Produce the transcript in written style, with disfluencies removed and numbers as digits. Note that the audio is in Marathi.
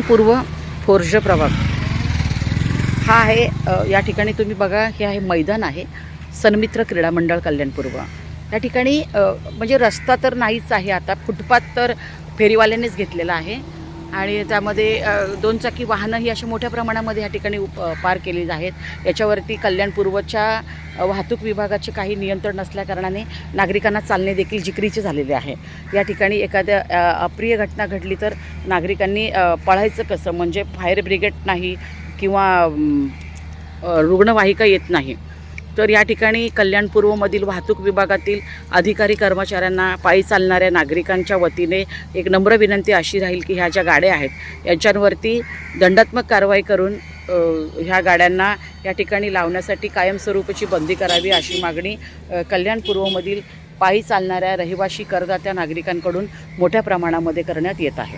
पूर्व फोर्ज प्रभाग हा आहे। या ठिकाणी तुम्ही बघा, हे आहे मैदान आहे सन्मित्र क्रीडा मंडळ कल्याण पूर्व। या ठिकाणी म्हणजे रस्ता तर नाहीच आहे, आता फुटपाथ तर फेरीवाल्यांनीच घेतलेला आहे आणि त्यामध्ये 2 चाकी वाहनं ही अशा मोठ्या प्रमाणामध्ये या ठिकाणी पार केलेली आहेत। याच्यावरती कल्याण पूर्वच्या वाहतूक विभागाचे काही नियंत्रण नसल्याकारणाने नागरिकांना चालणे देखील जिकरीचे झालेले आहे। या ठिकाणी एखाद्या अप्रिय घटना घडली तर नागरिकांनी पळायचं कसं, म्हणजे फायर ब्रिगेड नाही किंवा रुग्णवाहिका येत नाही। तर या ठिकाणी कल्याण पूर्वमधील वाहतूक विभागातील अधिकारी कर्मचाऱ्यांना पायी चालणाऱ्या नागरिकांच्या वतीने एक नम्र विनंती अशी राहील की ह्या ज्या गाड्या आहेत यांच्यावरती दंडात्मक कारवाई करून ह्या गाड्यांना या ठिकाणी लावण्यासाठी कायमस्वरूपाची बंदी करावी अशी मागणी कल्याण पूर्वमधील पायी चालणाऱ्या रहिवासी करदात्या नागरिकांकडून मोठ्या प्रमाणामध्ये करण्यात येत आहे।